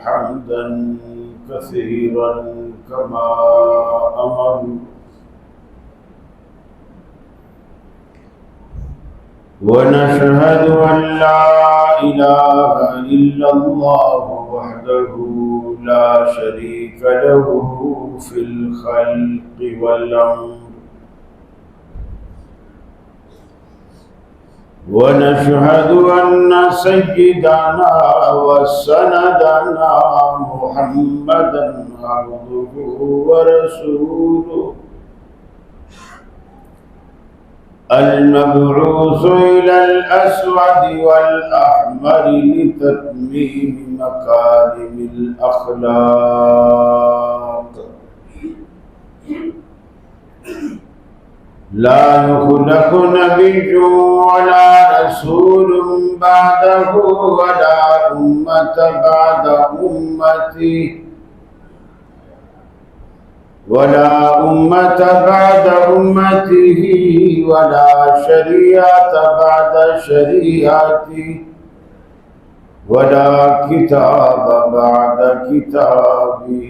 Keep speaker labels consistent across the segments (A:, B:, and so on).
A: حمدا كثيرا كما أمر ونشهد أن لا إله إلا الله وحده لا شريك له في الخلق والأمر ونشهد أن سيدنا وسندنا محمدا عبده ورسوله المبعوث إلى الأسود والأحمر لتتميم مكارم الأخلاق لا يخلق نبي ولا رسول بعده ولا أمة بعد أمته ولا أمة بعد أمته ولا شريعة بعد شريعته ولا كتاب بعد كتابه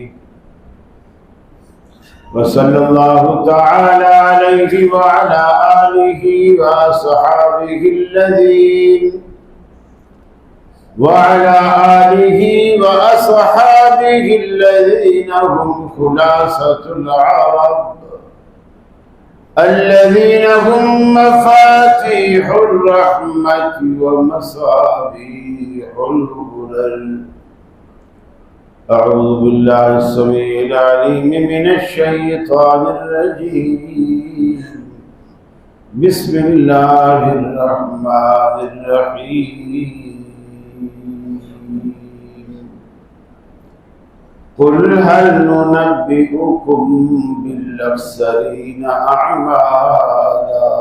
A: وصلى الله تعالى عليه وعلى آله وأصحابه الذين هم خلاصة العرب الذين هم مفاتيح الرحمة ومصابيح الهدى. أعوذ بالله السميع العليم من الشيطان الرجيم. بسم الله الرحمن الرحيم. قل هل ننبئكم بالأخسرين أعمالا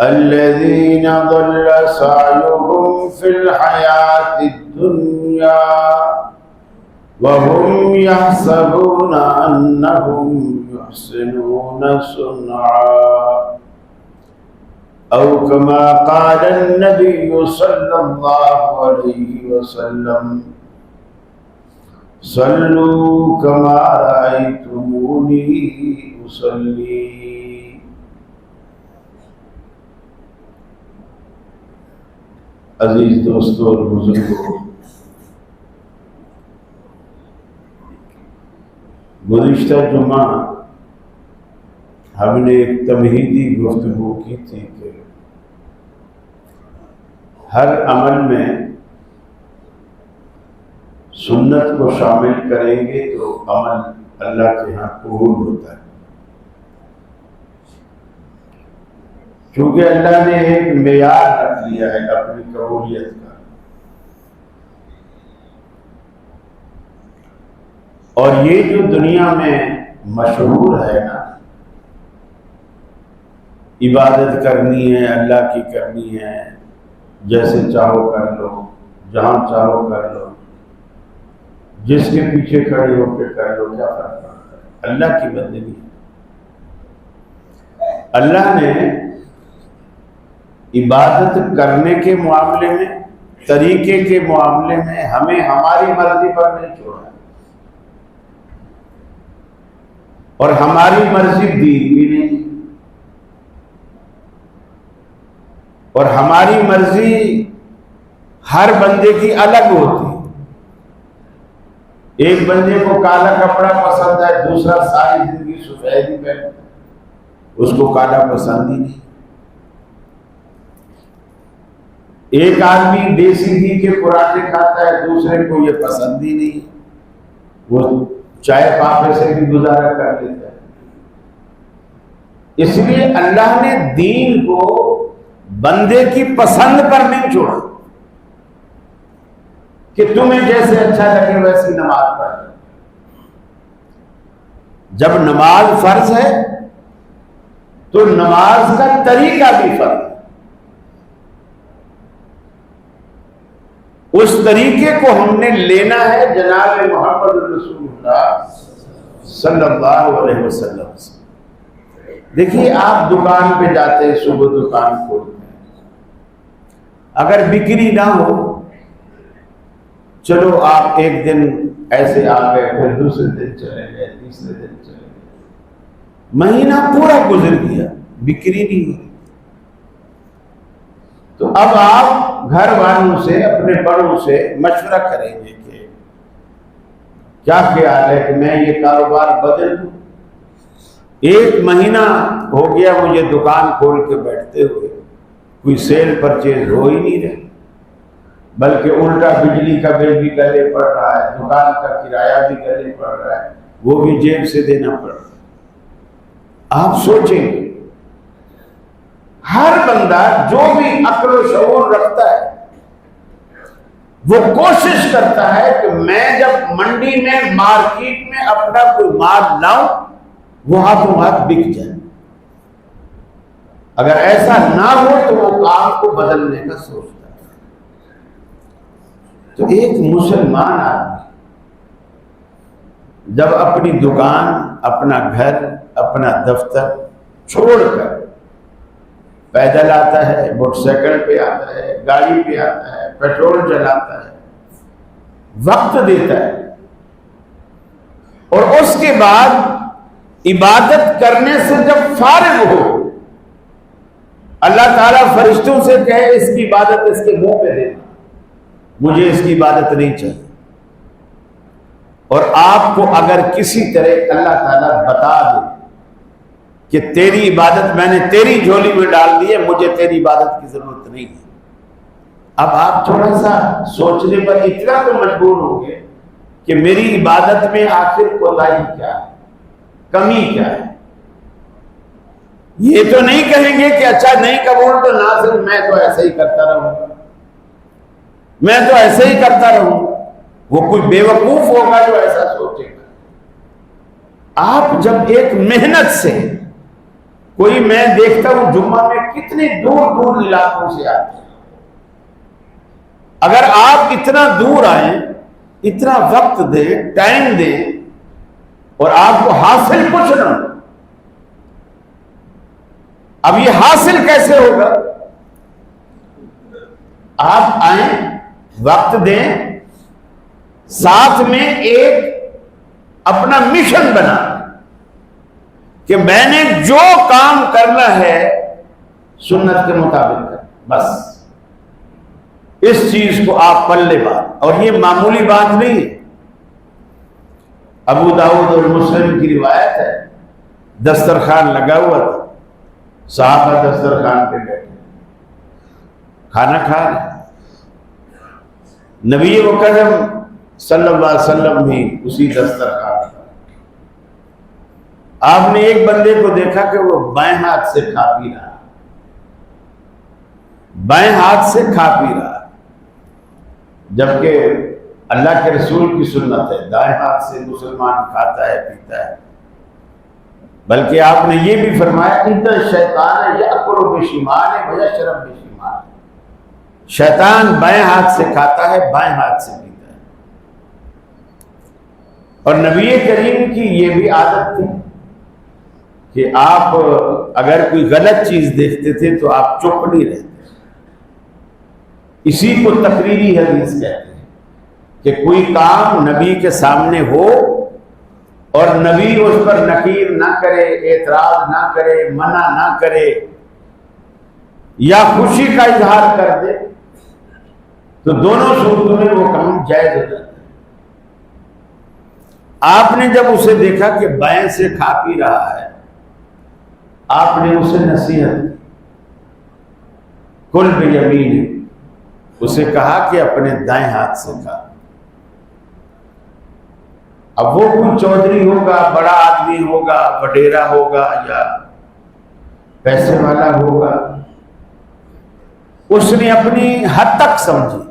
A: الذين ضل سعيهم في الحياة الدنيا وهم يحسبون أنهم يحسنون صنعا أو كما قال النبي صلى الله عليه وسلم صلوا كما رأيتموني أصلي. عزیز دوستوں اور بزرگوں، گزشتہ جمعہ ہم نے ایک تمہیدی گفتگو کی تھی کہ ہر عمل میں سنت کو شامل کریں گے تو عمل اللہ کے ہاں قبول ہوتا ہے، کیونکہ اللہ نے ایک معیار رکھ لیا ہے اپنی قبولیت کا، اور یہ جو دنیا میں مشہور ہے نا، عبادت کرنی ہے اللہ کی کرنی ہے، جیسے چاہو کر لو، جہاں چاہو کر لو، جس کے پیچھے کھڑے ہو کے کر لو، کیا فرق پڑتا ہے؟ اللہ کی بندگی. اللہ نے عبادت کرنے کے معاملے میں، طریقے کے معاملے میں ہمیں ہماری مرضی پر نہیں چھوڑا، اور ہماری مرضی دین بھی نہیں، اور ہماری مرضی ہر بندے کی الگ ہوتی ہے. ایک بندے کو کالا کپڑا پسند ہے، دوسرا ساری زندگی سفید ہی پہنتا ہے، اس کو کالا پسند ہی نہیں. ایک آدمی دیسی گھی کے پراٹھے کھاتا ہے، دوسرے کو یہ پسند ہی نہیں، وہ چائے پاپے سے بھی گزارا کر لیتا ہے. اس لیے اللہ نے دین کو بندے کی پسند پر نہیں چھوڑا کہ تمہیں جیسے اچھا لگے ویسی نماز پڑھ. جب نماز فرض ہے تو نماز کا طریقہ بھی فرض ہے. اس طریقے کو ہم نے لینا ہے جناب محمد رسول اللہ صلی اللہ علیہ وسلم سے. دیکھیے آپ دکان پہ جاتے ہیں، صبح دکان کھولتے ہیں، اگر بکری نہ ہو چلو آپ ایک دن ایسے آ گئے، پھر دوسرے دن چلے گئے، تیسرے دن چلے گئے، مہینہ پورا گزر گیا، بکری نہیں ہوئی۔ تو اب آپ گھر والوں سے، اپنے بڑوں سے مشورہ کریں گے کہ کیا خیال ہے کہ میں یہ کاروبار بدل دوں؟ ایک مہینہ ہو گیا مجھے دکان کھول کے بیٹھتے ہوئے، کوئی سیل پرچیز ہو ہی نہیں رہی، بلکہ الٹا بجلی کا بل بھی گلے پڑ رہا ہے، دکان کا کرایہ بھی گلے پڑ رہا ہے، وہ بھی جیب سے دینا پڑ رہا ہے۔ آپ سوچیں، ہر بندہ جو بھی عقل و شعور رکھتا ہے وہ کوشش کرتا ہے کہ میں جب منڈی میں، مارکیٹ میں اپنا کوئی مال لاؤں وہ ہاتھوں ہاتھ بک جائے۔ اگر ایسا نہ ہو تو وہ کام کو بدلنے کا سوچتا ہے۔ تو ایک مسلمان آدمی جب اپنی دکان، اپنا گھر، اپنا دفتر چھوڑ کر پیدل آتا ہے، موٹر سائیکل پہ آتا ہے، گاڑی پہ آتا ہے، پیٹرول جلاتا ہے، وقت دیتا ہے، اور اس کے بعد عبادت کرنے سے جب فارغ ہو، اللہ تعالیٰ فرشتوں سے کہے اس کی عبادت اس کے منہ پہ دینا، مجھے اس کی عبادت نہیں چاہیے، اور آپ کو اگر کسی طرح اللہ تعالیٰ بتا دے کہ تیری عبادت میں نے تیری جھولی میں ڈال دی ہے، مجھے تیری عبادت کی ضرورت نہیں ہے، اب آپ تھوڑا سا سوچنے پر اتنا تو مجبور ہوں گے کہ میری عبادت میں آخر کوتاہی کیا ہے، کمی کیا ہے۔ یہ تو نہیں کہیں گے کہ اچھا نہیں قبول تو ناصر میں تو ایسے ہی کرتا رہوں گا، میں تو ایسے ہی کرتا رہوں گا، وہ کوئی بیوقوف ہوگا جو ایسا سوچے گا۔ آپ جب ایک محنت سے، کوئی میں دیکھتا ہوں جمعہ میں کتنے دور دور علاقوں سے آتے ہیں، اگر آپ اتنا دور آئیں، اتنا وقت دیں، ٹائم دیں، اور آپ کو حاصل کچھ نہ ہو، اب یہ حاصل کیسے ہوگا؟ آپ آئیں، وقت دیں، ساتھ میں ایک اپنا مشن بنا کہ میں نے جو کام کرنا ہے سنت کے مطابق کرنا، بس اس چیز کو آپ پلے بات، اور یہ معمولی بات نہیں ہے۔ ابو داؤد اور مسلم کی روایت ہے، دسترخوان لگا ہوا تھا، صحابہ دسترخوان پہ بیٹھے کھانا کھا رہے، نبی مکرم صلی اللہ علیہ وسلم بھی اسی دسترخوان پر۔ آپ نے ایک بندے کو دیکھا کہ وہ بائیں ہاتھ سے کھا پی رہا، بائیں ہاتھ سے کھا پی رہا، جبکہ اللہ کے رسول کی سنت ہے دائیں ہاتھ سے مسلمان کھاتا ہے، پیتا ہے، بلکہ آپ نے یہ بھی فرمایا ان شیطان یأکل بشمالہ ویشرب بشمالہ، شیطان بائیں ہاتھ سے کھاتا ہے، بائیں ہاتھ سے پیتا ہے۔ اور نبی کریم کی یہ بھی عادت تھی کہ آپ اگر کوئی غلط چیز دیکھتے تھے تو آپ چپ نہیں رہتے، اسی کو تقریری حدیث کہتے ہیں کہ کوئی کام نبی کے سامنے ہو اور نبی اس پر نکیر نہ کرے، اعتراض نہ کرے، منع نہ کرے، یا خوشی کا اظہار کر دے، تو دونوں صورتوں میں وہ کام جائز ہو جاتا ہے۔ آپ نے جب اسے دیکھا کہ بائیں سے کھا پی رہا ہے، آپ نے اسے نصیحت کی، کل بیمینک، اسے کہا کہ اپنے دائیں ہاتھ سے کھا۔ اب وہ کوئی چودھری ہوگا، بڑا آدمی ہوگا، وڈیرا ہوگا، یا پیسے والا ہوگا، اس نے اپنی حد تک سمجھی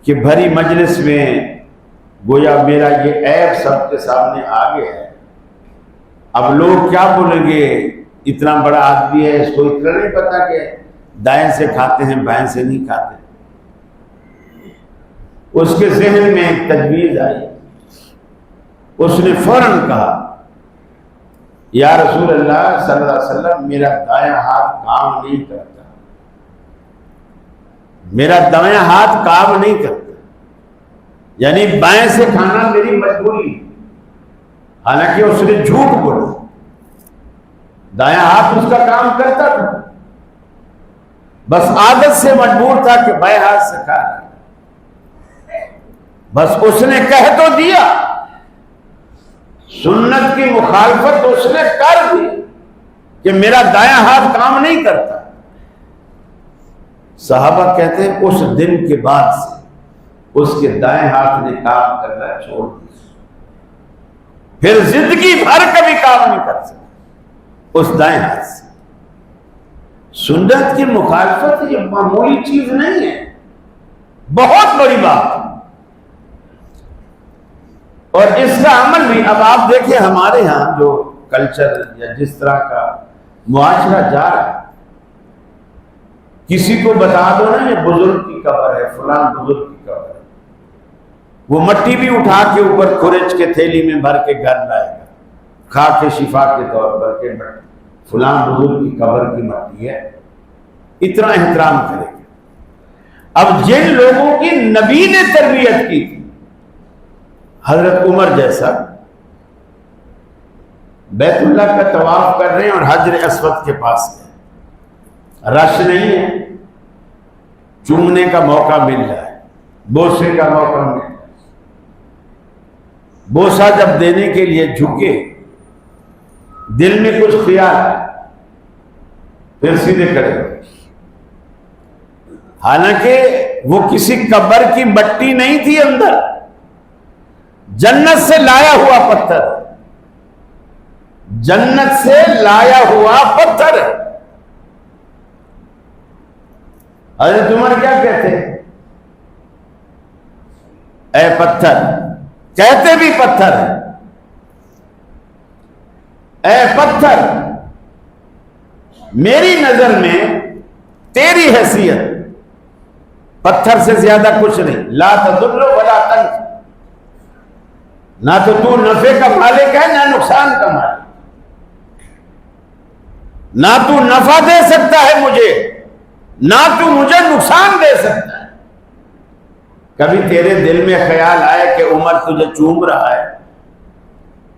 A: کہ بھری مجلس میں گویا میرا یہ عیب سب کے سامنے آ گیا ہے، اب لوگ کیا بولیں گے، اتنا بڑا آدمی ہے، اس کو اتنا نہیں پتا کہ دائیں سے کھاتے ہیں، بائیں سے نہیں کھاتے۔ اس کے ذہن میں ایک تجویز آئی، اس نے فوراً کہا یا رسول اللہ صلی اللہ علیہ وسلم، میرا دائیں ہاتھ کام نہیں کرتا، میرا دائیں ہاتھ کام نہیں کرتا، یعنی بائیں سے کھانا میری مجبوری، حالانکہ اس نے جھوٹ بولا، دائیں ہاتھ اس کا کام کرتا تھا، بس عادت سے مجبور تھا کہ بائیں ہاتھ سے کھا رہا، بس اس نے کہہ تو دیا، سنت کی مخالفت اس نے کر دی کہ میرا دائیں ہاتھ کام نہیں کرتا۔ صحابہ کہتے ہیں اس دن کے بعد سے اس کے دائیں ہاتھ نے کام کرنا چھوڑ دیا، پھر زندگی بھر کبھی کام نہیں کر سکتا اس دائیں ہاتھ سے۔ سنت کی مخالفت یہ معمولی چیز نہیں ہے، بہت بڑی بات، اور اس کا عمل بھی اب آپ دیکھیں ہمارے ہاں جو کلچر یا جس طرح کا معاشرہ جا رہا ہے، کسی کو بتا دو نا یہ بزرگ کی قبر ہے، فلان بزرگ کی قبر ہے، وہ مٹی بھی اٹھا کے اوپر کھرچ کے تھیلی میں بھر کے گھر لائے گا، کھا کے شفا کے طور پر کہ فلان بزرگ کی قبر کی مٹی ہے، اتنا احترام کرے گا۔ اب جن لوگوں کی نبی نے تربیت کی تھی، حضرت عمر جیسا، بیت اللہ کا طواف کر رہے ہیں اور حجر اسود کے پاس گئے، رش نہیں ہے، چومنے کا موقع مل رہا ہے، بوسے کا موقع مل رہا ہے، بوسہ جب دینے کے لیے جھکے، دل میں کچھ خیال ہے، پھر سیدھے کھڑے ہوئے، حالانکہ وہ کسی قبر کی مٹی نہیں تھی، اندر جنت سے لایا ہوا پتھر، جنت سے لایا ہوا پتھر۔ حضرت عمر کیا کہتے ہیں؟ اے پتھر، کہتے بھی پتھر ہے، اے پتھر، میری نظر میں تیری حیثیت پتھر سے زیادہ کچھ نہیں، لا تضر ولا تنفع، نہ تو نفع کا مالک ہے نہ نقصان کا مالک، نہ تو نفع دے سکتا ہے مجھے، نہ تو مجھے نقصان دے سکتا ہے۔ کبھی تیرے دل میں خیال آئے کہ عمر تجھے چوم رہا ہے،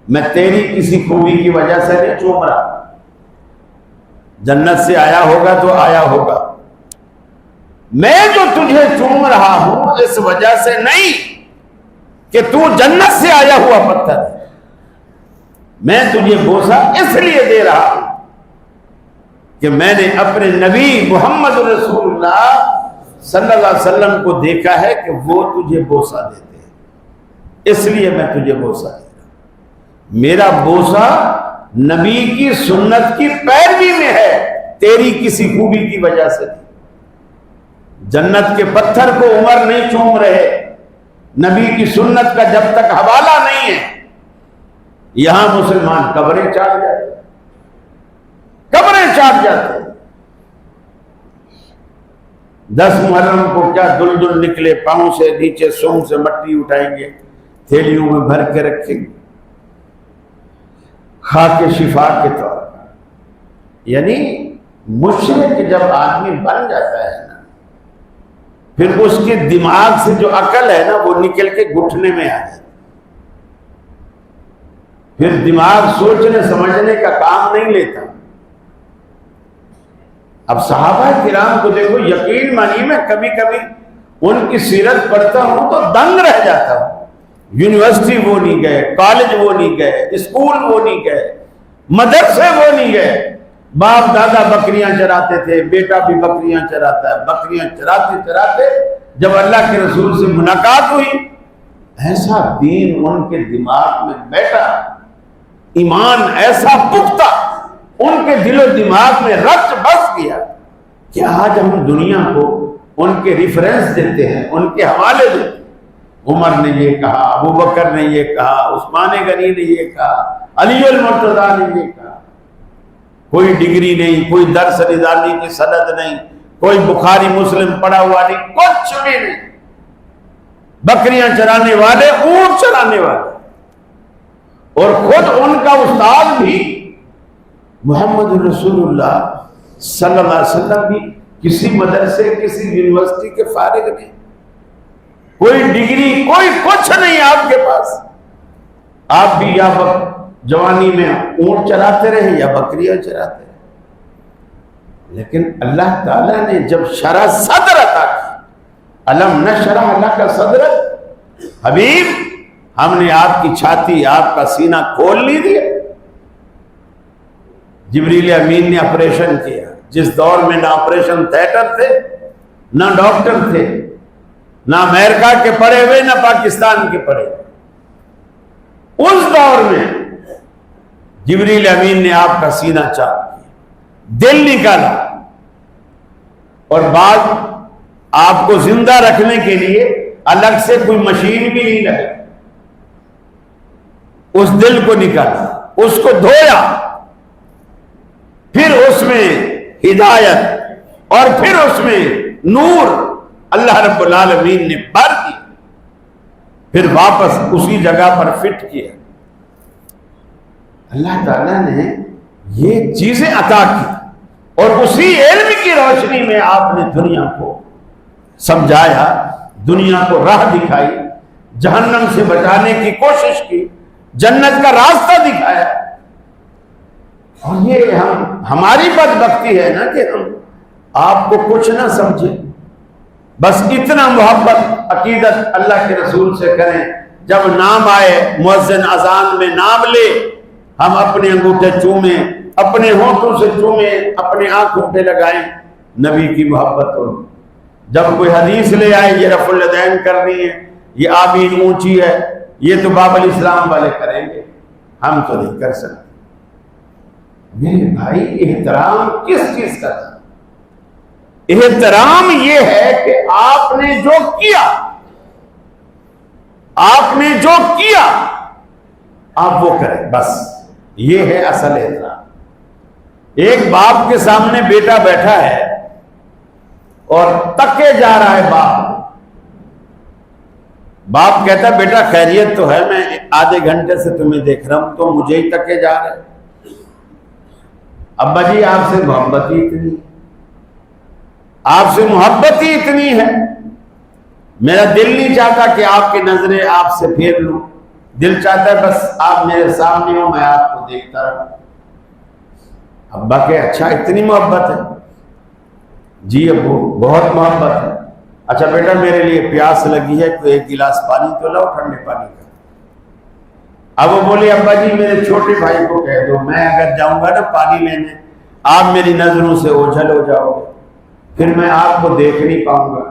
A: میں تیری کسی خوبی کی وجہ سے نہیں چوم رہا، جنت سے آیا ہوگا تو آیا ہوگا، میں جو تجھے چوم رہا ہوں اس وجہ سے نہیں کہ تو جنت سے آیا ہوا پتھر ہے، میں تجھے بوسہ اس لیے دے رہا ہوں کہ میں نے اپنے نبی محمد رسول اللہ صلی اللہ علیہ وسلم کو دیکھا ہے کہ وہ تجھے بوسہ دیتے ہیں، اس لیے میں تجھے بوسہ دے رہا ہوں۔ میرا بوسہ نبی کی سنت کی پیروی میں ہے، تیری کسی خوبی کی وجہ سے نہیں۔ جنت کے پتھر کو عمر نہیں چوم رہے، نبی کی سنت کا جب تک حوالہ نہیں ہے، یہاں مسلمان قبریں چاٹ جاتے، قبریں چاٹ جاتے۔ 10 محرم کو کیا دل دل نکلے، پاؤں سے نیچے سونگ سے مٹی اٹھائیں گے، تھیلیوں میں بھر کے رکھیں گے، خاک شفا کے طور پر۔ یعنی مشرک جب آدمی بن جاتا ہے نا، پھر اس کے دماغ سے جو عقل ہے نا وہ نکل کے گھٹنے میں آ جاتی، پھر دماغ سوچنے سمجھنے کا کام نہیں لیتا۔ اب صحابہ کرام کو دیکھو، یقین مانیے میں کبھی کبھی ان کی سیرت پڑھتا ہوں تو دنگ رہ جاتا ہوں۔ یونیورسٹی وہ نہیں گئے، کالج وہ نہیں گئے، اسکول وہ نہیں گئے، مدرسے وہ نہیں گئے، باپ دادا بکریاں چراتے تھے، بیٹا بھی بکریاں چراتا ہے، بکریاں چراتے چراتے جب اللہ کے رسول سے ملاقات ہوئی، ایسا دین ان کے دماغ میں بیٹھا، ایمان ایسا پختہ ان کے دل و دماغ میں رچ بس گیا کہ آج ہم دنیا کو ان کے ریفرنس دیتے ہیں، ان کے حوالے دیتے ہیں۔ عمر نے یہ کہا، ابو بکر نے یہ کہا، عثمان غنی نے یہ کہا، علی المرتضیٰ نے یہ کہا۔ کوئی ڈگری نہیں، کوئی درس نظامی کی سند نہیں، کوئی بخاری مسلم پڑھا ہوا نہیں، کچھ بھی نہیں، بکریاں چرانے والے، اونٹ چرانے والے، اور خود ان کا استاد بھی محمد رسول اللہ صلی اللہ علیہ وسلم بھی کسی مدرسے کسی یونیورسٹی کے فارغ نہیں، کوئی ڈگری کوئی کچھ نہیں آپ کے پاس، آپ بھی یا جوانی میں اونٹ چراتے رہے یا بکریاں چراتے رہے، لیکن اللہ تعالیٰ نے جب شرح صدر عطا کی، علم نشرح لک صدرک، حبیب ہم نے آپ کی چھاتی آپ کا سینہ کھول لی دیا۔ جبریل امین نے آپریشن کیا، جس دور میں نہ آپریشن تھیٹر تھے، نہ ڈاکٹر تھے، نہ امریکہ کے پڑھے ہوئے نہ پاکستان کے پڑھے ہوئے، اس دور میں جبریل امین نے آپ کا سینہ چاک کیا، دل نکالا، اور بعد آپ کو زندہ رکھنے کے لیے الگ سے کوئی مشین بھی نہیں لگی، اس دل کو نکالا، اس کو دھویا، پھر اس میں ہدایت اور پھر اس میں نور اللہ رب العالمین نے بھر دی، پھر واپس اسی جگہ پر فٹ کیا۔ اللہ تعالیٰ نے یہ چیزیں عطا کی اور اسی علم کی روشنی میں آپ نے دنیا کو سمجھایا، دنیا کو راہ دکھائی، جہنم سے بچانے کی کوشش کی، جنت کا راستہ دکھایا۔ اور یہ ہماری بدبختی ہے نا کہ ہم آپ کو کچھ نہ سمجھیں، بس اتنا محبت عقیدت اللہ کے رسول سے کریں، جب نام آئے مؤذن اذان میں نام لے ہم اپنے انگوٹھے چومیں، اپنے ہونٹوں سے چومیں، اپنے آنکھوں پہ لگائیں، نبی کی محبت ہو۔ جب کوئی حدیث لے آئے یہ رفع الیدین کرنی ہے، یہ آمین اونچی ہے، یہ تو باب الاسلام والے کریں گے، ہم تو نہیں کر سکتے۔ میرے بھائی احترام کس چیز کا تھا؟ احترام یہ ہے کہ آپ نے جو کیا، آپ نے جو کیا آپ وہ کریں، بس یہ ہے اصل احترام۔ ایک باپ کے سامنے بیٹا بیٹھا ہے اور تکے جا رہا ہے باپ کہتا ہے بیٹا خیریت تو ہے، میں آدھے گھنٹے سے تمہیں دیکھ رہا ہوں تو مجھے ہی تکے جا رہے۔ ابا جی آپ سے محبت ہی اتنی، آپ سے محبت ہی اتنی ہے، میرا دل نہیں چاہتا کہ آپ کی نظریں آپ سے پھیر لوں، دل چاہتا ہے بس آپ میرے سامنے ہو، میں آپ کو دیکھتا رہوں۔ ابا کہ اچھا اتنی محبت ہے؟ جی ابو بہت محبت ہے۔ اچھا بیٹا میرے لیے پیاس لگی ہے، تو ایک گلاس پانی تو لاؤ ٹھنڈے پانی کا۔ اب وہ بولے ابا جی میرے چھوٹے بھائی کو کہہ دو، میں اگر جاؤں گا نا پانی لینے آپ میری نظروں سے اوجھل ہو جاؤ گے، پھر میں آپ کو دیکھ نہیں پاؤں گا،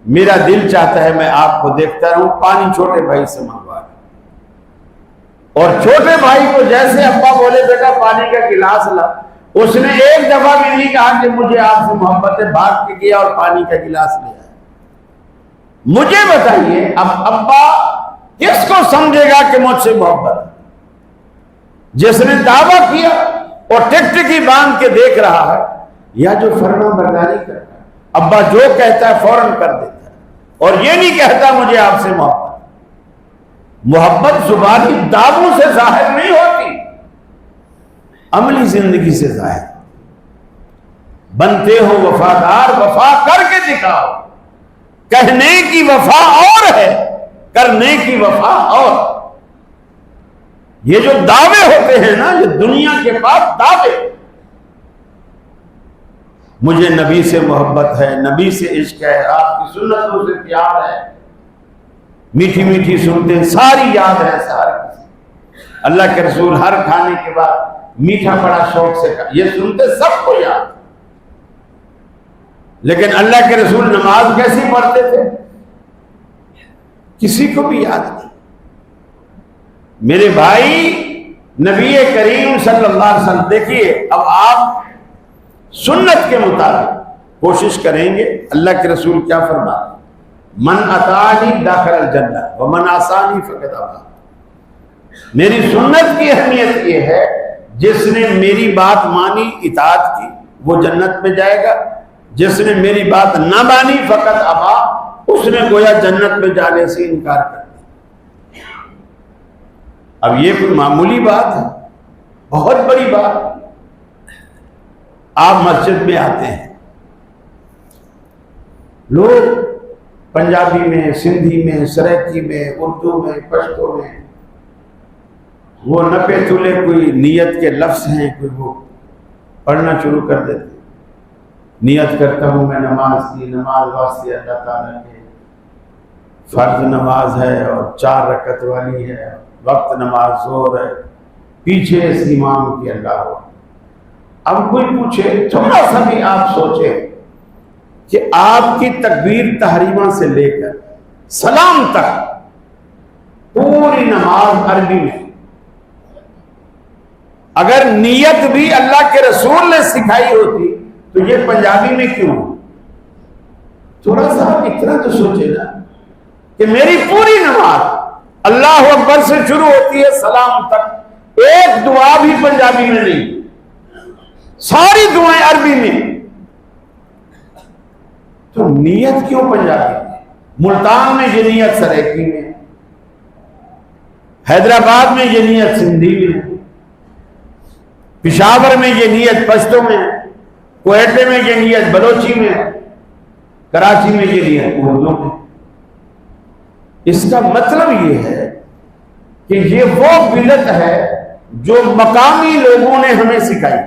A: میرا دل چاہتا ہے میں آپ کو دیکھتا رہوں، پانی چھوٹے بھائی سے منگوا لیں۔ اور چھوٹے بھائی کو جیسے ابا بولے بیٹا پانی کا گلاس لا، اس نے ایک دفعہ بھی نہیں کہا کہ مجھے آپ سے محبت ہے، بھاگ کے گیا اور پانی کا گلاس لے آیا۔ مجھے بتائیے اب ابا کس کو سمجھے گا کہ مجھ سے محبت ہے؟ جس نے دعویٰ کیا اور ٹک ٹکی باندھ کے دیکھ رہا ہے، یا جو فرما برداری کرتا ہے؟ ابا جو کہتا ہے فوراً کر دیتا ہے اور یہ نہیں کہتا مجھے آپ سے محبت۔ محبت زبانی دعووں سے ظاہر نہیں ہوتی، عملی زندگی سے ظاہر۔ بنتے ہو وفادار، وفا کر کے دکھاؤ۔ کہنے کی وفا اور ہے، کرنے کی وفا اور۔ یہ جو دعوے ہوتے ہیں نا، یہ دنیا کے پاس دعوے، مجھے نبی سے محبت ہے، نبی سے عشق ہے، آپ کی سنتوں سے پیار ہے، میٹھی میٹھی سنتے ساری یاد ہے ساری۔ اللہ کے رسول ہر کھانے کے بعد میٹھا بڑا شوق سے یہ سنتے، سب کو یاد۔ لیکن اللہ کے رسول نماز کیسی پڑھتے تھے کسی کو بھی یاد نہیں۔ میرے بھائی نبی کریم صلی اللہ علیہ وسلم، دیکھیے اب آپ سنت کے مطابق کوشش کریں گے۔ اللہ کے رسول کیا فرماتے؟ من اطاعنی دخل الجنہ ومن عصانی فقد ابی۔ میری سنت کی اہمیت یہ ہے جس نے میری بات مانی اطاعت کی وہ جنت میں جائے گا، جس نے میری بات نہ مانی فقط ابا، اس نے گویا جنت میں جانے سے انکار کر دیا۔ اب یہ کوئی معمولی بات ہے؟ بہت بڑی بات۔ آپ مسجد میں آتے ہیں، لوگ پنجابی میں، سندھی میں، سرائکی میں، اردو میں، پشتو میں وہ نپے تلے کوئی نیت کے لفظ ہیں، کوئی وہ پڑھنا شروع کر دیتے. نیت کرتا ہوں میں نماز کی، نماز واسطے اللہ تعالیٰ کے فرض نماز ہے اور 4 رکعت والی ہے، وقت نماز ظہر ہے، پیچھے اس امام کی اللہ ہو. اب کوئی پوچھے، تھوڑا سا بھی آپ سوچیں کہ آپ کی تکبیر تحریمہ سے لے کر سلام تک پوری نماز عربی میں، اگر نیت بھی اللہ کے رسول نے سکھائی ہوتی تو یہ پنجابی میں کیوں؟ تھوڑا سا اتنا تو سوچے نا کہ میری پوری نماز اللہ اکبر سے شروع ہوتی ہے سلام تک، ایک دعا بھی پنجابی میں نہیں، ساری دعائیں عربی میں. تو نیت کیوں پنجابی میں؟ ملتان میں یہ نیت سرائکی میں، حیدرآباد میں یہ نیت سندھی میں، پشاور میں یہ نیت پشتو میں، کوئٹے میں یہ نیت بلوچی میں، کراچی میں یہ نیت اردو میں. اس کا مطلب یہ ہے کہ یہ وہ بدعت ہے جو مقامی لوگوں نے ہمیں سکھائی.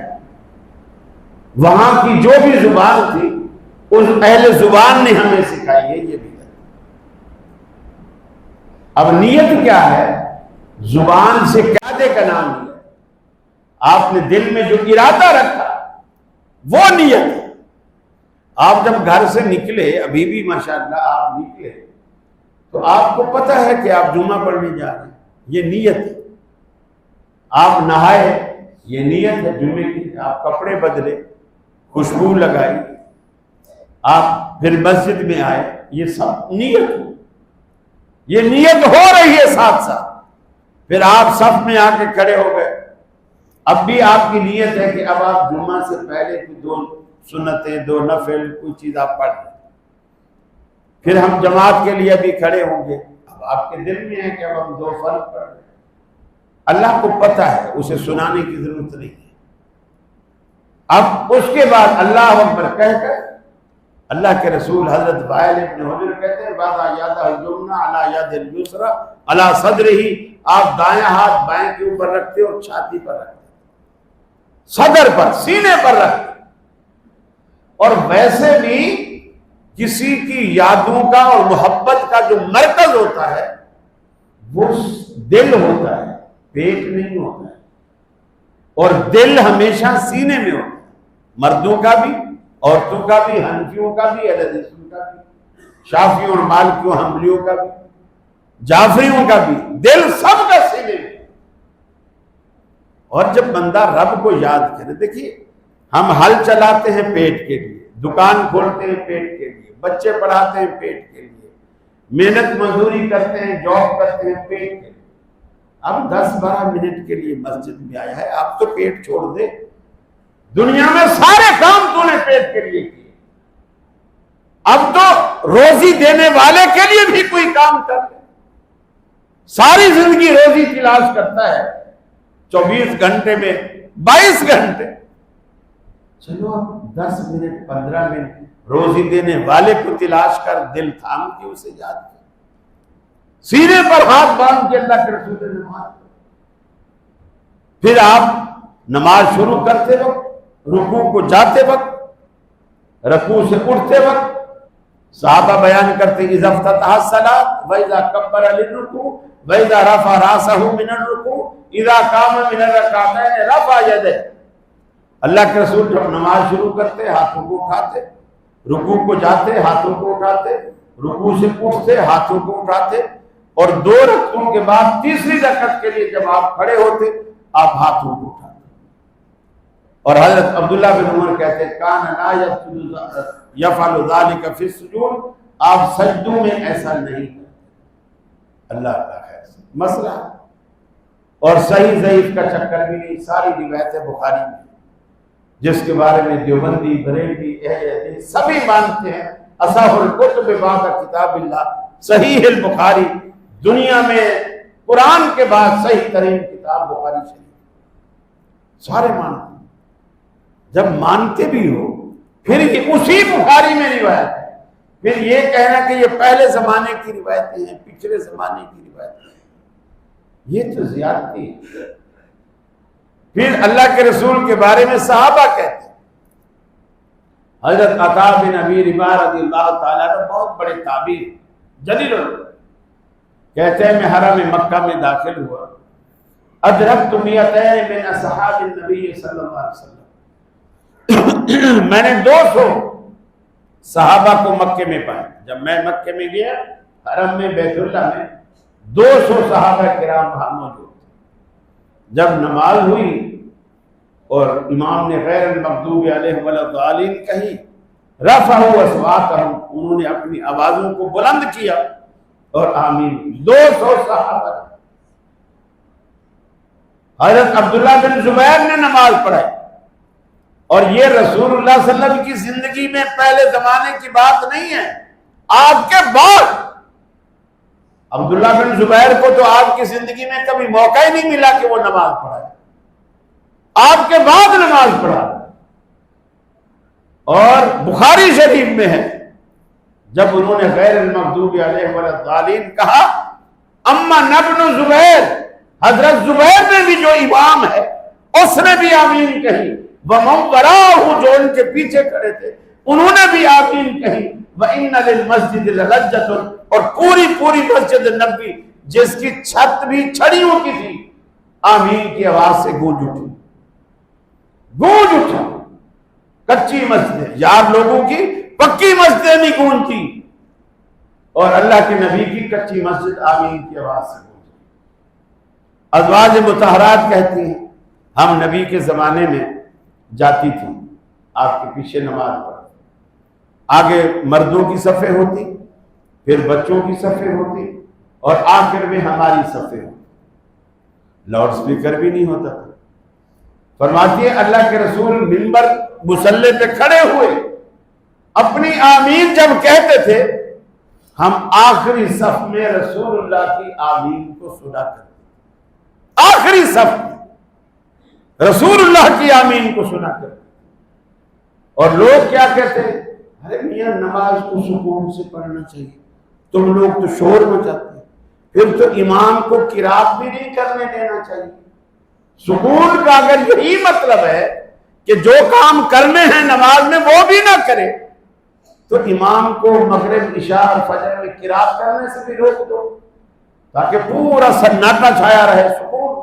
A: وہاں کی جو بھی زبان تھی اس اہل زبان نے ہمیں سکھائی ہے یہ بدعت. اب نیت کیا ہے؟ زبان سے قاعدے کا نام لیا، آپ نے دل میں جو ارادہ رکھا وہ نیت ہے. آپ جب گھر سے نکلے، ابھی بھی ماشاءاللہ آپ نکلے تو آپ کو پتہ ہے کہ آپ جمعہ پڑھنے جا رہے ہیں، یہ نیت ہے. آپ نہائے، یہ نیت ہے جمعے کی. آپ کپڑے بدلے، خوشبو لگائی، آپ پھر مسجد میں آئے، یہ سب نیت ہے. یہ نیت ہو رہی ہے ساتھ ساتھ. پھر آپ صف میں آ کے کھڑے ہو گئے، اب بھی آپ کی نیت ہے کہ اب آپ جمعہ سے پہلے کی 2 سنتیں، 2 نفل، کوئی چیز آپ پڑھ لیں. پھر ہم جماعت کے لیے بھی کھڑے ہوں گے، اب آپ کے دل میں ہے کہ اب ہم 2 فرض پڑھ رہے ہیں. اللہ کو پتہ ہے، اسے سنانے کی ضرورت نہیں ہے. اب اس کے بعد اللہ اکبر کہہ کر اللہ کے رسول حضرت وائل ابن حجر کہتے ہیں وَضَعَ يَدَهُ الْيُمْنَىٰ عَلَىٰ يَدِ الْيُسْرَىٰ عَلَىٰ صَدْرِهِ. آپ دائیں ہاتھ بائیں کے اوپر رکھتے اور چھاتی پر رکھتے، صدر پر، سینے پر رکھتے. اور ویسے بھی کسی کی یادوں کا اور محبت کا جو مرکز ہوتا ہے وہ دل ہوتا ہے، پیٹ نہیں ہوتا ہے. اور دل ہمیشہ سینے میں ہوتا ہے، مردوں کا بھی، عورتوں کا بھی، حنفیوں کا بھی، اہل حدیثوں کا بھی، شافعیوں اور مالکیوں حنبلیوں کا بھی، جعفریوں کا بھی، دل سب کا سینے میں. اور جب بندہ رب کو یاد کرے، دیکھیے ہم ہل چلاتے ہیں پیٹ کے لیے، دکان کھولتے ہیں پیٹ کے لیے، بچے پڑھاتے ہیں پیٹ کے لیے، محنت مزدوری کرتے ہیں، جاب کرتے ہیں پیٹ کے لیے. اب 10-12 منٹ کے لیے مسجد میں آیا ہے، آپ تو پیٹ چھوڑ دے. دنیا میں سارے کام تو نے پیٹ کے لیے کیے، اب تو روزی دینے والے کے لیے بھی کوئی کام کر لے. ساری زندگی روزی تلاش کرتا ہے، 24 گھنٹے میں 22 گھنٹے. چلو اب 10 منٹ 15 منٹ روزی دینے والے کو تلاش کر، دل تھام کے اسے یاد کر، سینے پر ہاتھ باندھ کے اللہ کے رسول نے نماز. پھر آپ نماز شروع کرتے وقت، رکوع کو جاتے وقت، رکوع سے اٹھتے وقت صحابہ بیان کرتے اذا افتتح الصلاۃ واذا کبر للرکوع واذا رفع راسہ من الرکوع اذا قام من الرکعتین رفع یدیہ. اللہ کے رسول جب نماز شروع کرتے ہاتھوں کو اٹھاتے، رکوع کو جاتے ہاتھوں کو اٹھاتے، رکوع سے اٹھتے ہاتھوں کو اٹھاتے، اور 2 رکعتوں کے بعد تیسری رکعت کے لیے جب آپ کھڑے ہوتے آپ ہاتھوں کو اٹھاتے. اور حضرت عبداللہ بن عمر کہتے ہیں کان لا یفعل ذلک فی السجود، آپ سجدوں میں ایسا نہیں کرتے. اللہ کا خیر مسئلہ. اور صحیح ضعیف کا چکر بھی نہیں، ساری روایتیں بخاری میں جس کے بارے میں دیوبندی، بریلوی، اہل حدیث سبھی مانتے ہیں اصح الکتب بعد کتاب اللہ. صحیح البخاری دنیا میں قرآن کے بعد صحیح ترین کتاب بخاری شریف، سارے مانتے ہیں. جب مانتے بھی ہو پھر یہ اسی بخاری میں روایت ہے پھر یہ کہنا کہ یہ پہلے زمانے کی روایتیں ہیں، پچھلے زمانے کی روایتیں ہیں، یہ تو زیادتی ہے۔ پھر اللہ کے رسول کے بارے میں صحابہ کہتے ہیں، حضرت عطا بن ابی رباح رضی اللہ تعالیٰ عنہ بہت بڑے تابعی جلیل القدر، کہتے ہیں میں حرم مکہ میں داخل ہوا، ادرکت مئتین من اصحاب النبی صلی اللہ علیہ وسلم، میں نے 200 صحابہ کو مکے میں پایا۔ جب میں مکے میں گیا حرم میں بیت اللہ میں 200 صحابہ کرام وہاں موجود تھے۔ جب نماز ہوئی اور امام نے غیر المغضوب علیہم ولا الضالین کہی، رفعوا اصواتهم، انہوں نے اپنی آوازوں کو بلند کیا اور آمین۔ 200 صحابہ، حضرت عبداللہ بن زبیر نے نماز پڑھائی، اور یہ رسول اللہ صلی اللہ علیہ وسلم کی زندگی میں پہلے زمانے کی بات نہیں ہے، آپ کے بعد۔ عبداللہ بن زبیر کو تو آپ کی زندگی میں کبھی موقع ہی نہیں ملا کہ وہ نماز پڑھائے، آپ کے بعد نماز پڑھا۔ اور بخاری شریف میں ہے جب انہوں نے غیر المغضوب علیہم ولا الضالین کہا، اما ابن زبیر، حضرت زبیر میں بھی جو امام ہے اس نے بھی آمین کہی، وَمَنْ وَرَاهُ، جو ان کے پیچھے کھڑے تھے انہوں نے بھی آمین کہی، وَإِنَّ لِلْمَسْجِدِ لَلَجَّةٌ، اور پوری مسجد نبوی جس کی چھت بھی چھڑیوں کی تھی آمین کی آواز سے گونج اٹھی، گونج اٹھا۔ کچی مسجدیں، یار لوگوں کی پکی مسجدیں نہیں گونجتی، اور اللہ کے نبی کی کچی مسجد آمین کی آواز سے گونجتی۔ ازواج مطہرات کہتی ہیں ہم نبی کے زمانے میں جاتی تھی آپ کے پیچھے نماز پڑھ، آگے مردوں کی صفیں ہوتی، پھر بچوں کی صفیں ہوتی، اور آخر میں ہماری صفیں ہوتی، لاؤڈ سپیکر بھی نہیں ہوتا تھا۔ فرماتی ہے اللہ کے رسول منبر مصلی پہ کھڑے ہوئے اپنی آمین جب کہتے تھے، ہم آخری صف میں رسول اللہ کی آمین کو سنا کرتے، آخری صف میں رسول اللہ کی آمین کو سنا کرتے۔ اور لوگ کیا کہتے ہیں، ارے میاں نماز کو سکون سے پڑھنا چاہیے، تم لوگ تو شور مچاتے ہیں، پھر تو امام کو قرات بھی نہیں کرنے دینا چاہیے۔ سکون کا اگر یہی مطلب ہے کہ جو کام کرنے ہیں نماز میں وہ بھی نہ کرے، تو امام کو مغرب عشاء اور فجر میں قرات کرنے سے بھی روک دو تاکہ پورا سناٹا چھایا رہے، سکون،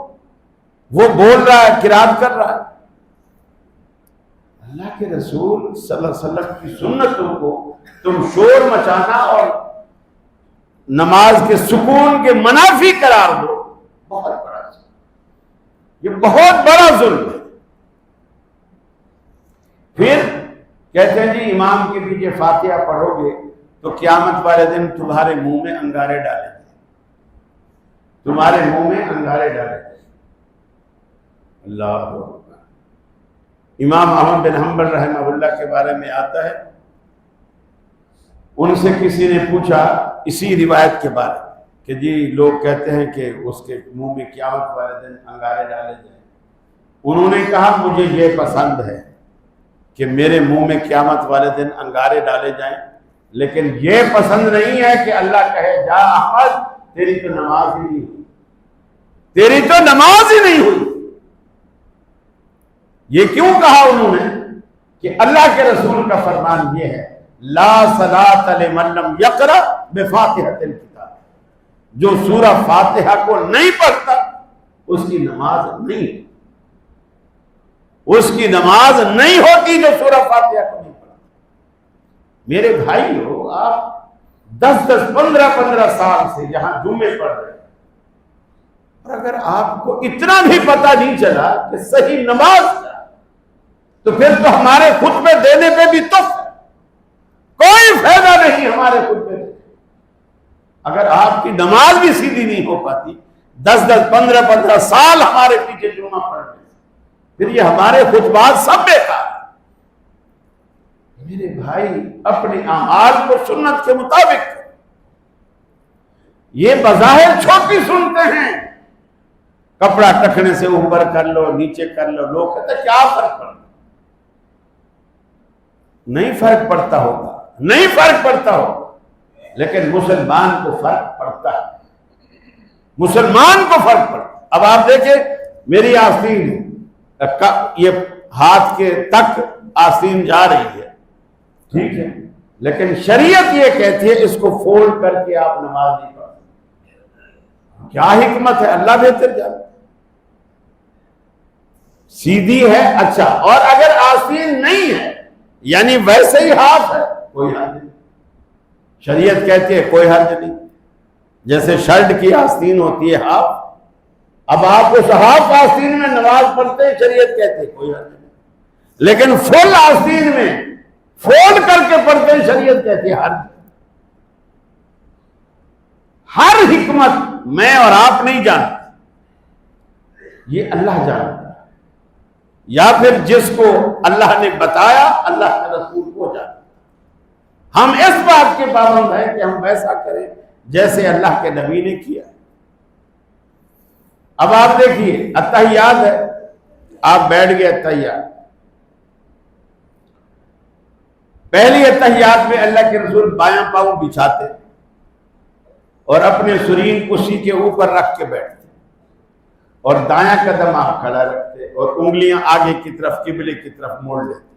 A: وہ بول رہا ہے قرات کر رہا ہے۔ اللہ کے رسول صلی اللہ علیہ وسلم کی سنتوں کو تم شور مچانا اور نماز کے سکون کے منافی قرار دو، بہت بڑا ظلم، یہ بہت بڑا ظلم ہے۔ پھر کہتے ہیں جی امام کے پیچھے فاتحہ پڑھو گے تو قیامت والے دن تمہارے منہ میں انگارے ڈالیں گے، تمہارے منہ میں انگارے ڈالیں گے۔ اللہ اکبر۔ امام احمد بن حنبل رحمہ اللہ کے بارے میں آتا ہے، ان سے کسی نے پوچھا اسی روایت کے بارے کہ جی لوگ کہتے ہیں کہ اس کے منہ میں قیامت والے دن انگارے ڈالے جائیں، انہوں نے کہا مجھے یہ پسند ہے کہ میرے منہ میں قیامت والے دن انگارے ڈالے جائیں، لیکن یہ پسند نہیں ہے کہ اللہ کہے جا احمد تیری تو نماز ہی نہیں ہوئی، تیری تو نماز ہی نہیں ہوئی۔ یہ کیوں کہا انہوں نے کہ اللہ کے رسول کا فرمان یہ ہے لا صلاۃ لمن لم یقرأ بفاتحۃ الکتاب، جو سورہ فاتحہ کو نہیں پڑھتا اس کی نماز نہیں، اس کی نماز نہیں ہوتی جو سورہ فاتحہ کو نہیں پڑھتا۔ میرے بھائیو، آپ 10 15 سال سے یہاں جمعے پڑھ رہے ہیں، اور اگر آپ کو اتنا بھی پتہ نہیں چلا کہ صحیح نماز کیا، تو پھر تو ہمارے خطبے دینے پہ بھی تف ہے، کوئی فائدہ نہیں ہمارے خطبے دینے۔ اگر آپ کی نماز بھی سیدھی نہیں ہو پاتی 10 15 سال ہمارے پیچھے جمعہ پڑھ رہے ہیں، پھر یہ ہمارے خطبات سب بیکار۔ میرے بھائی اپنے اعمال کو سنت کے مطابق، یہ بظاہر چھوٹی سنتے ہیں، کپڑا ٹکنے سے اوپر کر لو نیچے کر لو، لوگ کہتے ہیں کیا فرق پڑتا، نہیں فرق پڑتا ہوگا نہیں فرق پڑتا ہو، لیکن مسلمان کو فرق پڑتا ہے، مسلمان کو فرق پڑتا ہے۔ اب آپ دیکھیں میری آستین یہ ہاتھ کے تک آستین جا رہی ہے، ٹھیک ہے، لیکن شریعت یہ کہتی ہے اس کو فولڈ کر کے آپ نماز نہیں پڑھتے۔ کیا حکمت ہے، اللہ بہتر جانتا ہے۔ سیدھی ہے اچھا، اور اگر آستین نہیں ہے یعنی ویسے ہی ہاتھ ہے، کوئی حرج نہیں، شریعت کہتی ہے کوئی حرج نہیں۔ جیسے شرٹ کی آستین ہوتی ہے ہاف، اب آپ اس ہاف آستین میں نماز پڑھتے ہیں، شریعت کہتے ہیں کوئی حرج نہیں، لیکن فل آستین میں فولڈ کر کے پڑھتے ہیں، شریعت کہتی ہے حرج۔ ہر حکمت میں اور آپ نہیں جانتے، یہ اللہ جانتا ہے، یا پھر جس کو اللہ نے بتایا اللہ کے رسول کو جانتا۔ ہم اس بات کے پابند ہیں کہ ہم ویسا کریں جیسے اللہ کے نبی نے کیا۔ اب آپ دیکھیے اتحیات ہے، آپ بیٹھ گئے اتحیات، پہلی اتحیات میں اللہ کے رسول بایاں پاؤں بچھاتے اور اپنے سرین کرسی کے اوپر رکھ کے بیٹھتے، اور دایاں قدم آپ کھڑا رکھتے اور انگلیاں آگے کی طرف قبلے کی طرف موڑ لیتے۔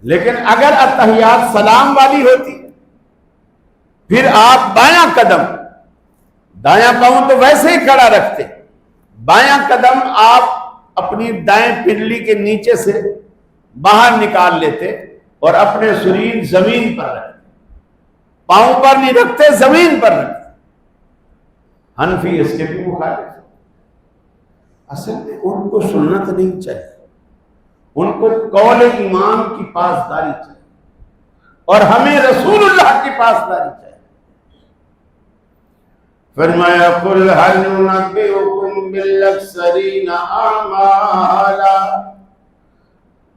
A: لیکن اگر اتحیات سلام والی ہوتی پھر آپ بایاں قدم، دایاں پاؤں تو ویسے ہی کھڑا رکھتے، بایاں قدم آپ اپنی دائیں پنڈلی کے نیچے سے باہر نکال لیتے اور اپنے سرین زمین پر رکھتے، پاؤں پر نہیں رکھتے، زمین پر رکھتے۔ حنفی اس کے بھی مخالف، اصل میں ان کو سنت نہیں چاہیے، ان کو قول امام کی پاسداری چاہیے، اور ہمیں رسول اللہ کی پاسداری چاہیے۔ فرمایا قل هل ننبئكم بالاخسرین اعمالا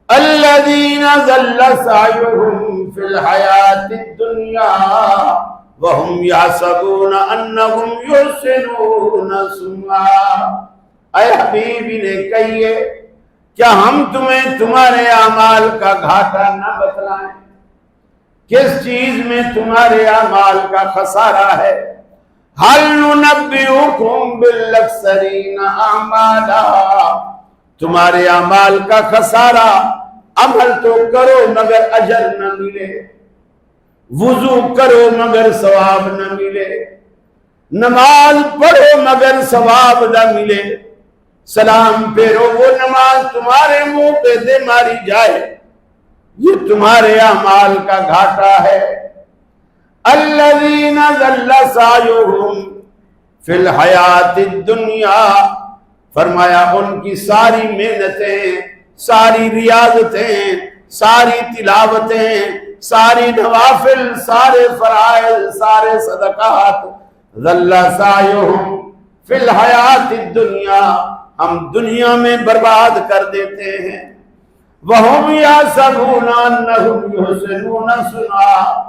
A: الذین ضل سعیهم فی الحیاۃ الدنیا وهم یحسبون انهم یحسنون صنعا۔ اے حبیب انہیں کہیے کیا ہم تمہیں تمہارے اعمال کا گھاٹا نہ بتلائیں؟ کس چیز میں تمہارے اعمال کا خسارہ ہے؟ هل ننبئكم بالاخسرین اعمالا، تمہارے اعمال کا خسارہ، عمل تو کرو مگر اجر نہ ملے، وضو کرو مگر ثواب نہ ملے، نماز پڑھو مگر ثواب نہ ملے، سلام پھیرو وہ نماز تمہارے منہ پہ دے ماری جائے، یہ تمہارے اعمال کا گھاٹا ہے۔ الذین ضل سعیهم فی الحیاۃ الدنیا، فرمایا ان کی ساری محنتیں، ساری ریاضتیں، ساری تلاوتیں، ساری نوافل، سارے فرائض، سارے صدقات، ضل سعیهم فی الحیاۃ الدنیا، ہم دنیا میں برباد کر دیتے ہیں۔ وَهُمْ يَحْسَبُونَ أَنَّهُمْ يُحْسِنُونَ صُنْعًا،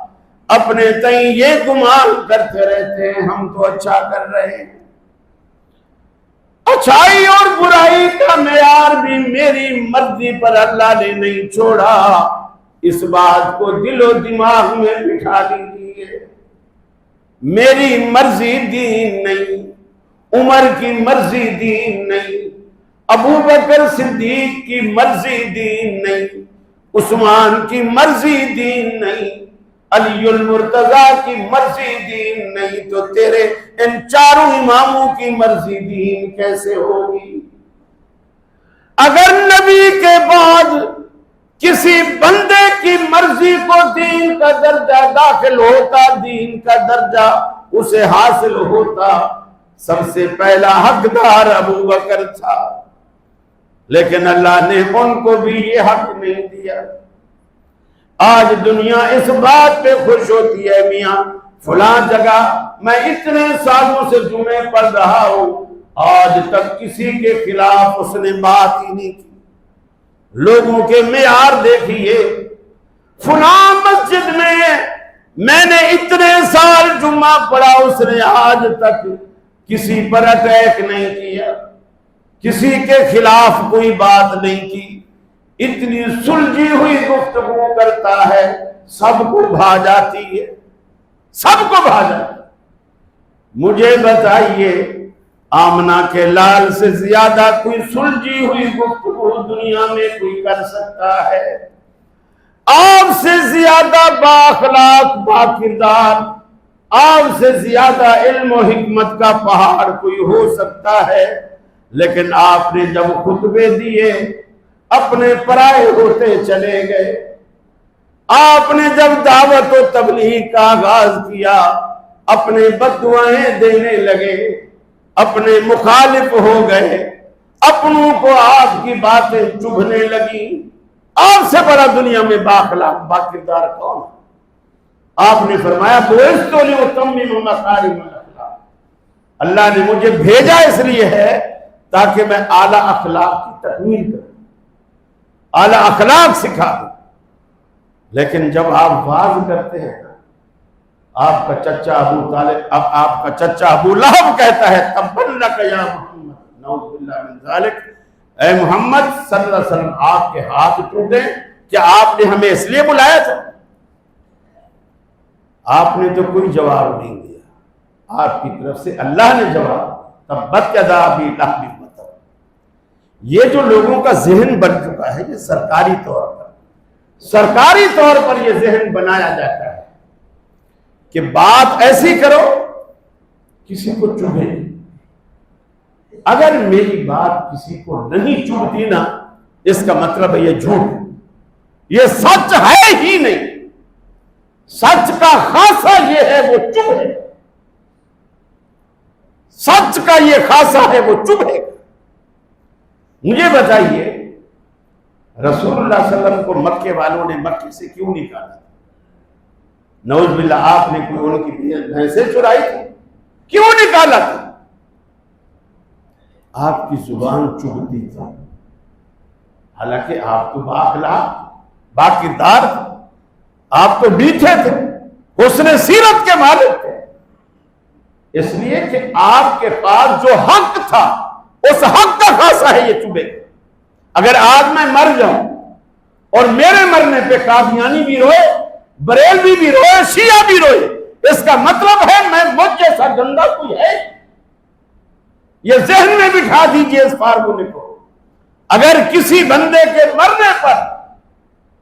A: اپنے تئیں یہ گمان کرتے رہتے ہیں ہم تو اچھا کر رہے ہیں۔ اچھائی اور برائی کا معیار بھی میری مرضی پر اللہ نے نہیں چھوڑا، اس بات کو دل و دماغ میں بٹھا لیجیے۔ میری مرضی دین نہیں، عمر کی مرضی دین نہیں، ابو بکر صدیق کی مرضی دین نہیں، عثمان کی مرضی دین نہیں، علی المرتضیٰ کی مرضی دین نہیں، تو تیرے ان چاروں اماموں کی مرضی دین کیسے ہوگی؟ اگر نبی کے بعد کسی بندے کی مرضی کو دین کا درجہ داخل ہوتا، دین کا درجہ اسے حاصل ہوتا، سب سے پہلا حقدار ابو بکر تھا، لیکن اللہ نے ان کو بھی یہ حق نہیں دیا۔ آج دنیا اس بات پہ خوش ہوتی ہے میاں فلاں جگہ میں اتنے سالوں سے جمعے پڑھ رہا ہوں، آج تک کسی کے خلاف اس نے بات ہی نہیں کی۔ لوگوں کے معیار دیکھیے، فلاں مسجد میں نے اتنے سال جمعہ پڑھا، اس نے آج تک کسی پر اٹیک نہیں کیا، کسی کے خلاف کوئی بات نہیں کی، اتنی سلجھی ہوئی گفتگو کرتا ہے، سب کو بھا جاتی ہے، سب کو بھا جاتی ہے۔ مجھے بتائیے آمنہ کے لال سے زیادہ کوئی سلجھی ہوئی گفتگو دنیا میں کوئی کر سکتا ہے؟ آپ سے زیادہ بااخلاق باکردار، آپ سے زیادہ علم و حکمت کا پہاڑ کوئی ہو سکتا ہے؟ لیکن آپ نے جب خطبے دیے اپنے پرائے ہوتے چلے گئے، آپ نے جب دعوت و تبلیغ کا آغاز کیا اپنے بددعائیں دینے لگے، اپنے مخالف ہو گئے، اپنوں کو آپ کی باتیں چبھنے لگی۔ آپ سے بڑا دنیا میں بااخلاق باکردار کون ہے؟ آپ نے فرمایا بُعِثْتُ لِأُتَمِّمَ مَكَارِمَ الْأَخْلَاقِ، اللہ نے مجھے بھیجا اس لیے ہے تاکہ میں اعلیٰ اخلاق کی تکمیل کروں، اعلیٰ اخلاق سکھا دوں۔ لیکن جب آپ واعظ کرتے ہیں، آپ کا چچا ابو طالب، اب آپ کا چچا ابو لہب کہتا ہے تبًّا لَكَ یا محمد، نعوذ باللہ من ذالک، اے محمد صلی اللہ علیہ وسلم آپ کے ہاتھ ٹوٹے، کیا آپ نے ہمیں اس لیے بلایا تھا؟ آپ نے تو کوئی جواب نہیں دیا، آپ کی طرف سے اللہ نے جواب تبت یدا ابی لہب وتب۔ یہ جو لوگوں کا ذہن بن چکا ہے، یہ سرکاری طور پر یہ ذہن بنایا جاتا ہے کہ بات ایسی کرو کسی کو چبھے۔ اگر میری بات کسی کو نہیں چبھتی نا، اس کا مطلب ہے یہ جھوٹ، یہ سچ ہے ہی نہیں۔ سچ کا خاصہ یہ ہے وہ چبھے، سچ کا یہ خاصہ ہے وہ چبھے۔ مجھے بتائیے رسول اللہ صلی اللہ علیہ وسلم کو مکے والوں نے مکے سے کیوں نکالا؟ نعوذ باللہ آپ نے کوئی ان کی بھینسیں چرائی تھی؟ کیوں نکالا تھا؟ آپ کی زبان چبھتی تھی، حالانکہ آپ تو بااخلاق باکردار تھے، آپ تو میٹھے تھے، حسن سیرت کے مالک تھے، اس لیے کہ آپ کے پاس جو حق تھا اس حق کا خاصہ ہے یہ چبھے۔ اگر آج میں مر جاؤں اور میرے مرنے پہ قادیانی بھی روئے، بریلوی بھی روئے، شیعہ بھی روئے، اس کا مطلب ہے میں مجھ جیسا گندا کوئی ہے؟ یہ ذہن میں بٹھا دیجئے اس فارمولے کو۔ اگر کسی بندے کے مرنے پر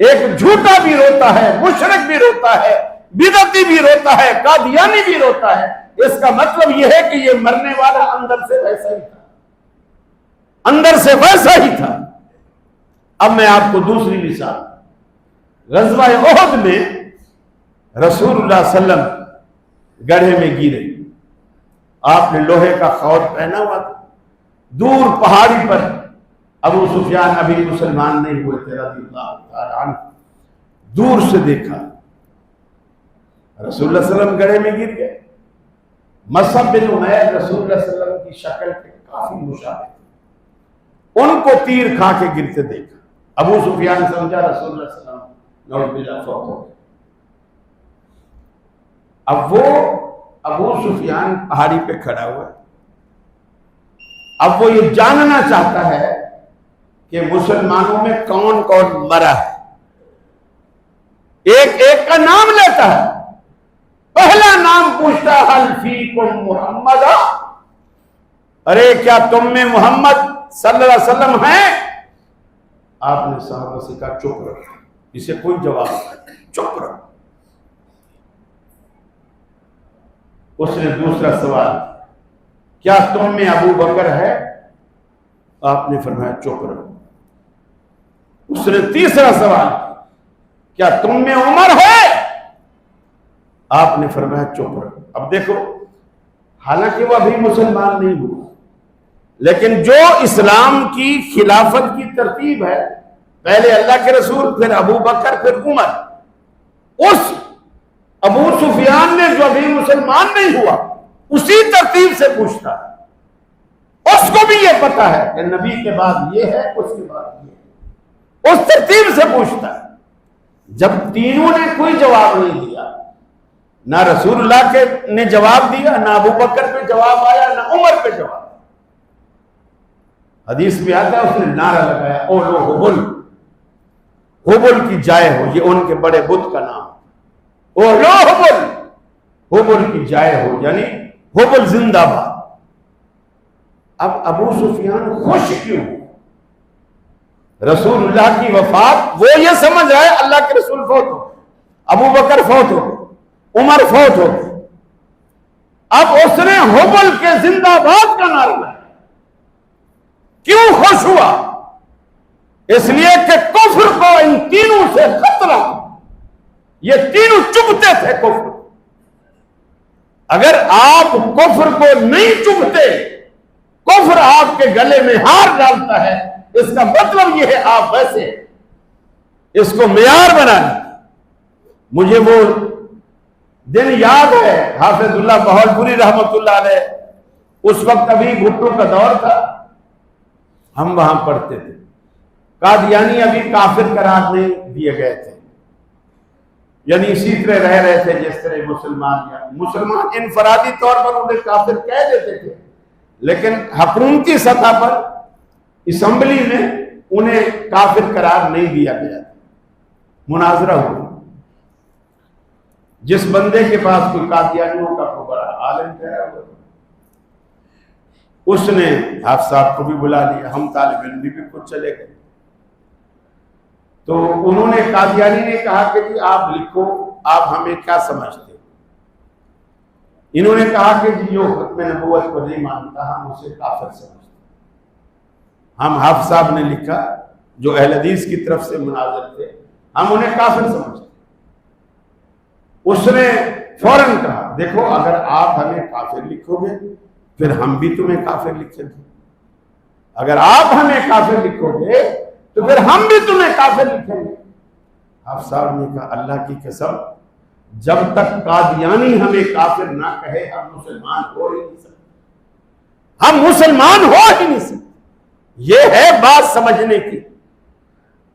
A: ایک جھوٹا بھی روتا ہے، مشرک بھی روتا ہے، بدعتی بھی روتا ہے، قادیانی بھی روتا ہے، اس کا مطلب یہ ہے کہ یہ مرنے والا اندر سے ویسا ہی تھا، اندر سے ویسا ہی تھا۔ اب میں آپ کو دوسری مثال، غزوہ احد میں رسول اللہ صلی اللہ علیہ وسلم گڑھے میں گرے، آپ نے لوہے کا خور پہنا ہوا تھا، دور پہاڑی پر ابو سفیان ابھی مسلمان نہیں ہوئے تھے رضی اللہ تعالیٰ عنہ، دور سے دیکھا رسول اللہ صلی اللہ علیہ وسلم گڑھے میں گر گئے۔ مصعب بن عمیر رسول اللہ صلی اللہ علیہ وسلم کی شکل کے کافی مشابہ تھے، ان کو تیر کھا کے گرتے دیکھا، ابو سفیان سمجھا رسول اللہ صلی اللہ علیہ وسلم نعوذ باللہ فوت ہو گئے۔ اب وہ ابو سفیان پہاڑی پہ کھڑا ہوا ہے، اب وہ یہ جاننا چاہتا ہے کہ مسلمانوں میں کون کون مرا ہے، ایک ایک کا نام لیتا ہے، پہلا نام پوچھتا حل فیکم محمد، ارے کیا تم میں محمد صلی اللہ علیہ وسلم ہیں؟ آپ نے صحابہ سے کہا چپ رہو، اسے کوئی جواب نہیں، چپ رہو۔ اس نے دوسرا سوال، کیا تم میں ابو بکر ہے؟ آپ نے فرمایا چپ رہو۔ اس نے تیسرا سوال، کیا تم میں عمر ہے؟ آپ نے فرمایا چپ رہو۔ اب دیکھو، حالانکہ وہ ابھی مسلمان نہیں ہوا، لیکن جو اسلام کی خلافت کی ترتیب ہے، پہلے اللہ کے رسول، پھر ابو بکر، پھر عمر، اس ابو سفیان نے جو ابھی مسلمان نہیں ہوا اسی ترتیب سے پوچھتا ہے، اس کو بھی یہ پتا ہے کہ نبی کے بعد یہ ہے، اس کے بعد یہ ہے، اس ترتیب سے پوچھتا ہے۔ جب تینوں نے کوئی جواب نہیں دیا، نہ رسول اللہ کے نے جواب دیا، نہ ابو بکر پہ جواب آیا، نہ عمر پہ جواب آیا، حدیث میں آتا ہے اس نے نعرہ لگایا او لو ہبل، ہبل کی جائے ہو، یہ ان کے بڑے بت کا نام، اولو ہبل، ہبل کی جائے ہو، یعنی ہبل زندہ باد۔ اب ابو سفیان خوش کیوں؟ رسول اللہ کی وفات، وہ یہ سمجھ رہا ہے اللہ کے رسول فوت ہو، ابو بکر فوت ہو، عمر فوت ہو، اب اس نے ہبل کے زندہ باد کا نعرہ لگایا۔ کیوں خوش ہوا؟ اس لیے کہ کفر کو ان تینوں سے خطرہ، یہ تینوں چبھتے تھے کفر۔ اگر آپ کفر کو نہیں چبھتے، کفر آپ کے گلے میں ہار ڈالتا ہے، اس کا مطلب یہ ہے آپ ویسے اس کو معیار بنا لیں۔ مجھے وہ دن یاد ہے، حافظ اللہ بہلپوری رحمت اللہ علیہ، اس وقت ابھی بھٹو کا دور تھا، ہم وہاں پڑھتے تھے، قادیانی ابھی کافر قرار نہیں دیے گئے تھے، یعنی اسی طرح رہ رہے تھے جس طرح مسلمان انفرادی طور پر انہیں کافر کہہ دیتے تھے، لیکن حکومتی سطح پر اسمبلی میں انہیں کافر قرار نہیں دیا گیا تھا۔ مناظرہ ہوا، جس بندے کے پاس کوئی قادیانیوں کا کوئی بڑا عالم ٹھہرا ہوا، اس نے حافظ صاحب کو بھی بلا لیا، ہم طالب علم بھی کچھ چلے گئے۔ تو انہوں نے، قادیانی نے کہا کہ جی آپ لکھو، آپ ہمیں کیا سمجھتے ہو؟ انہوں نے کہا کہ جی جو ختم نبوت کو نہیں مانتا ہم اسے کافر سمجھتے ہیں۔ ہم حافظ صاحب نے لکھا جو اہل حدیث کی طرف سے مناظر تھے، ہم انہیں کافر سمجھتے ہیں۔ اس نے فوراً کہا دیکھو اگر آپ ہمیں کافر لکھو گے پھر ہم بھی تمہیں کافر لکھیں گے، اگر آپ ہمیں کافر لکھو گے تو پھر ہم بھی تمہیں کافر لکھیں گے۔ حافظ صاحب نے کہا اللہ کی قسم جب تک قادیانی ہمیں کافر نہ کہے ہم مسلمان ہو ہی نہیں سکتے، ہم مسلمان ہو ہی نہیں سکتے۔ یہ ہے بات سمجھنے کی۔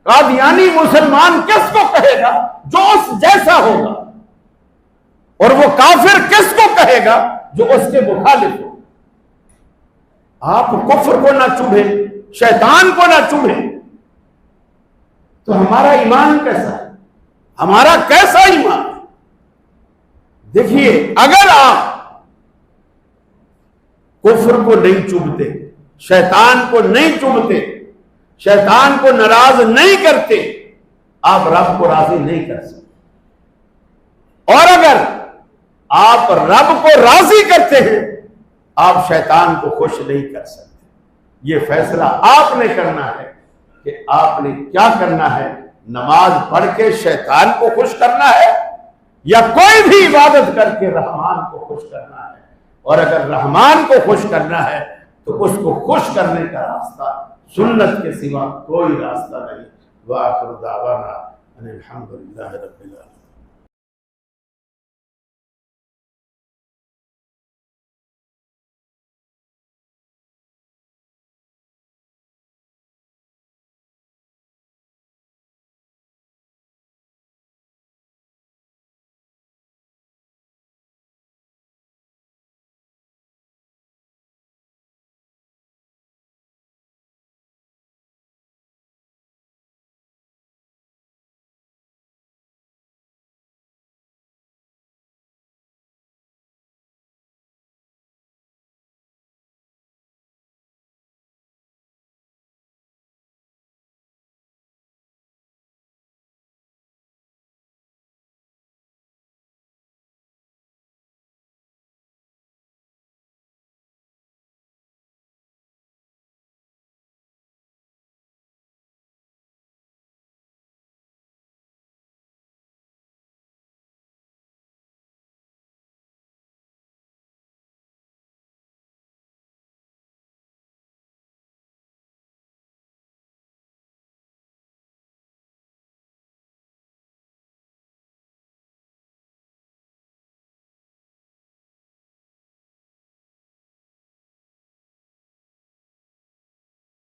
A: قادیانی مسلمان کس کو کہے گا؟ جو اس جیسا ہوگا، اور وہ کافر کس کو کہے گا؟ جو اس کے مخالف ہو۔ آپ کفر کو نہ چوبھیں، شیطان کو نہ چوبھیں، تو ہمارا ایمان کیسا ہے؟ ہمارا کیسا ایمان؟ دیکھیے اگر آپ کفر کو نہیں چوبھتے، شیطان کو نہیں چوبھتے، شیطان کو ناراض نہیں کرتے، آپ رب کو راضی نہیں کر سکتے۔ اور اگر آپ رب کو راضی کرتے ہیں آپ شیطان کو خوش نہیں کر سکتے۔ یہ فیصلہ آپ نے کرنا ہے کہ آپ نے کیا کرنا ہے، نماز پڑھ کے شیطان کو خوش کرنا ہے یا کوئی بھی عبادت کر کے رحمان کو خوش کرنا ہے۔ اور اگر رحمان کو خوش کرنا ہے تو اس کو خوش کرنے کا راستہ سنت کے سوا کوئی راستہ نہیں۔ وآخر دعوانا ان الحمد للہ رب العالمین۔